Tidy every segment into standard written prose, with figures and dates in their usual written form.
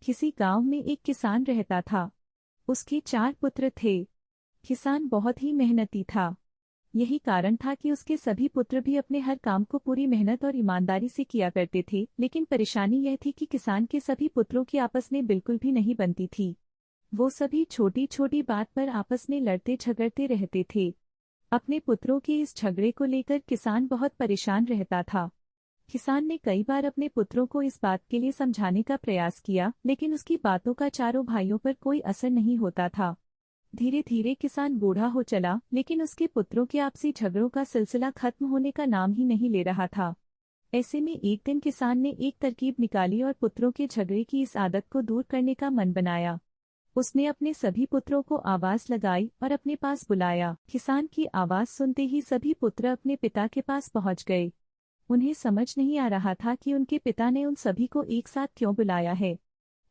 किसी गांव में एक किसान रहता था। उसके 4 पुत्र थे। किसान बहुत ही मेहनती था। यही कारण था कि उसके सभी पुत्र भी अपने हर काम को पूरी मेहनत और ईमानदारी से किया करते थे, लेकिन परेशानी यह थी कि किसान के सभी पुत्रों की आपस में बिल्कुल भी नहीं बनती थी। वो सभी छोटी छोटी बात पर आपस में लड़ते झगड़ते रहते थे। अपने पुत्रों के इस झगड़े को लेकर किसान बहुत परेशान रहता था। किसान ने कई बार अपने पुत्रों को इस बात के लिए समझाने का प्रयास किया, लेकिन उसकी बातों का चारों भाइयों पर कोई असर नहीं होता था। धीरे धीरे किसान बूढ़ा हो चला, लेकिन उसके पुत्रों के आपसी झगड़ों का सिलसिला खत्म होने का नाम ही नहीं ले रहा था। ऐसे में एक दिन किसान ने एक तरकीब निकाली और पुत्रों के झगड़े की इस आदत को दूर करने का मन बनाया। उसने अपने सभी पुत्रों को आवाज लगाई और अपने पास बुलाया। किसान की आवाज सुनते ही सभी पुत्र अपने पिता के पास पहुंच गए। उन्हें समझ नहीं आ रहा था कि उनके पिता ने उन सभी को एक साथ क्यों बुलाया है।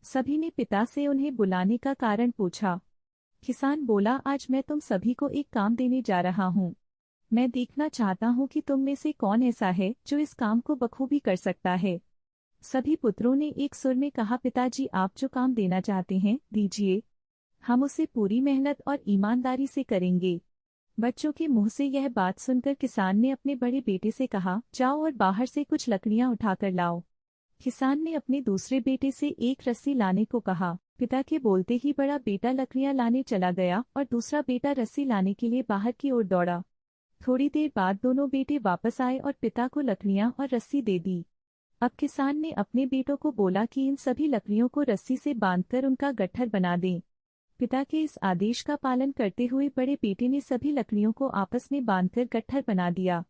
सभी ने पिता से उन्हें बुलाने का कारण पूछा। किसान बोला, आज मैं तुम सभी को एक काम देने जा रहा हूँ। मैं देखना चाहता हूँ कि तुम में से कौन ऐसा है जो इस काम को बखूबी कर सकता है। सभी पुत्रों ने एक सुर में कहा, पिताजी, आप जो काम देना चाहते हैं दीजिए, हम उसे पूरी मेहनत और ईमानदारी से करेंगे। बच्चों के मुंह से यह बात सुनकर किसान ने अपने बड़े बेटे से कहा, जाओ और बाहर से कुछ लकड़ियां उठाकर लाओ। किसान ने अपने दूसरे बेटे से एक रस्सी लाने को कहा। पिता के बोलते ही बड़ा बेटा लकड़ियां लाने चला गया और दूसरा बेटा रस्सी लाने के लिए बाहर की ओर दौड़ा। थोड़ी देर बाद दोनों बेटे वापस आए और पिता को लकड़ियां और रस्सी दे दी। अब किसान ने अपने बेटों को बोला कि इन सभी लकड़ियों को रस्सी से बांधकर उनका गट्ठर बना दें। पिता के इस आदेश का पालन करते हुए बड़े बेटे ने सभी लकड़ियों को आपस में बांधकर गट्ठर बना दिया।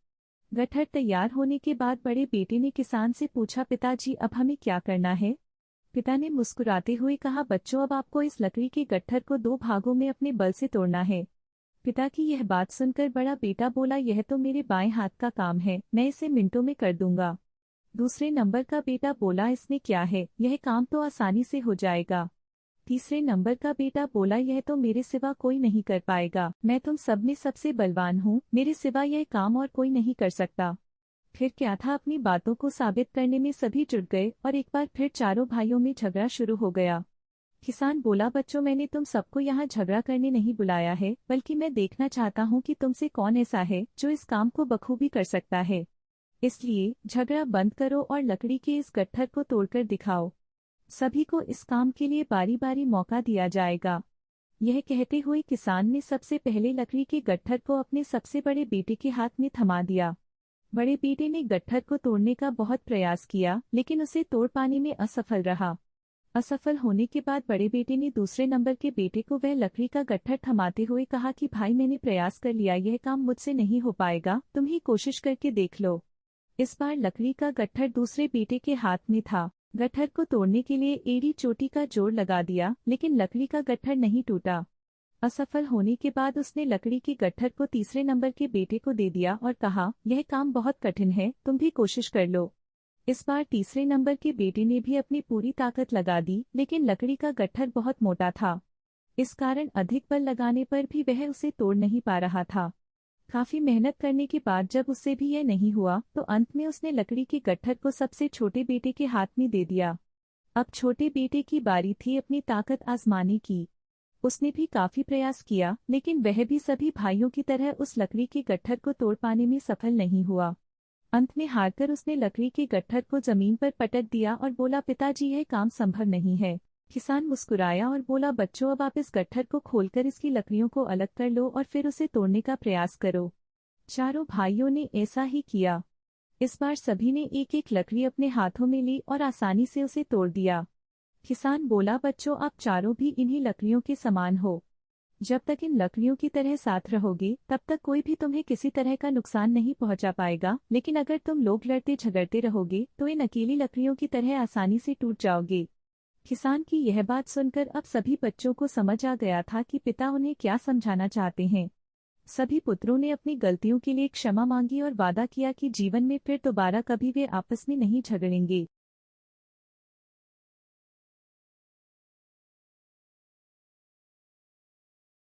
गट्ठर तैयार होने के बाद बड़े बेटे ने किसान से पूछा, पिताजी, अब हमें क्या करना है? पिता ने मुस्कुराते हुए कहा, बच्चों, अब आपको इस लकड़ी के गट्ठर को 2 भागों में अपने बल से तोड़ना है। पिता की यह बात सुनकर बड़ा बेटा बोला, यह तो मेरे बाएं हाथ का काम है, मैं इसे मिनटों में कर दूंगा। दूसरे नंबर का बेटा बोला, इसमें क्या है, यह काम तो आसानी से हो जाएगा। तीसरे नंबर का बेटा बोला, यह तो मेरे सिवा कोई नहीं कर पाएगा, मैं तुम सब में सबसे बलवान हूँ, मेरे सिवा यह काम और कोई नहीं कर सकता। फिर क्या था, अपनी बातों को साबित करने में सभी जुट गए और एक बार फिर चारों भाइयों में झगड़ा शुरू हो गया। किसान बोला, बच्चों, मैंने तुम सबको यहाँ झगड़ा करने नहीं बुलाया है, बल्कि मैं देखना चाहता हूँ कि तुमसे कौन ऐसा है जो इस काम को बखूबी कर सकता है। इसलिए झगड़ा बंद करो और लकड़ी के इस गट्ठर को तोड़कर दिखाओ। सभी को इस काम के लिए बारी बारी मौका दिया जाएगा। यह कहते हुए किसान ने सबसे पहले लकड़ी के गट्ठर को अपने सबसे बड़े बेटे के हाथ में थमा दिया। बड़े बेटे ने गट्ठर को तोड़ने का बहुत प्रयास किया, लेकिन उसे तोड़ पाने में असफल रहा। असफल होने के बाद बड़े बेटे ने दूसरे नंबर के बेटे को वह लकड़ी का गट्ठर थमाते हुए कहा कि भाई, मैंने प्रयास कर लिया, यह काम मुझसे नहीं हो पाएगा, तुम ही कोशिश करके देख लो। इस बार लकड़ी का गट्ठर दूसरे बेटे के हाथ में था। गट्ठर को तोड़ने के लिए एड़ी चोटी का जोर लगा दिया, लेकिन लकड़ी का गट्ठर नहीं टूटा। असफल होने के बाद उसने लकड़ी के गट्ठर को तीसरे नंबर के बेटे को दे दिया और कहा, यह काम बहुत कठिन है, तुम भी कोशिश कर लो। इस बार तीसरे नंबर के बेटे ने भी अपनी पूरी ताकत लगा दी, लेकिन लकड़ी का गट्ठर बहुत मोटा था। इस कारण अधिक बल लगाने पर भी वह उसे तोड़ नहीं पा रहा था। काफी मेहनत करने के बाद जब उससे भी यह नहीं हुआ, तो अंत में उसने लकड़ी के गट्ठर को सबसे छोटे बेटे के हाथ में दे दिया। अब छोटे बेटे की बारी थी अपनी ताकत आजमाने की। उसने भी काफी प्रयास किया, लेकिन वह भी सभी भाइयों की तरह उस लकड़ी के गट्ठर को तोड़ पाने में सफल नहीं हुआ। अंत में हारकर उसने लकड़ी के गट्ठर को जमीन पर पटक दिया और बोला, पिताजी, यह काम संभव नहीं है। किसान मुस्कुराया और बोला, बच्चों, अब आप इस गट्ठर को खोलकर इसकी लकड़ियों को अलग कर लो और फिर उसे तोड़ने का प्रयास करो। चारों भाइयों ने ऐसा ही किया। इस बार सभी ने एक एक लकड़ी अपने हाथों में ली और आसानी से उसे तोड़ दिया। किसान बोला, बच्चों, आप चारों भी इन्हीं लकड़ियों के समान हो। जब तक इन लकड़ियों की तरह साथ रहोगे, तब तक कोई भी तुम्हें किसी तरह का नुकसान नहीं पहुंचा पाएगा, लेकिन अगर तुम लोग लड़ते झगड़ते रहोगे तो इन अकेली लकड़ियों की तरह आसानी से टूट जाओगे। किसान की यह बात सुनकर अब सभी बच्चों को समझ आ गया था कि पिता उन्हें क्या समझाना चाहते हैं। सभी पुत्रों ने अपनी गलतियों के लिए क्षमा मांगी और वादा किया कि जीवन में फिर दोबारा कभी वे आपस में नहीं झगड़ेंगे।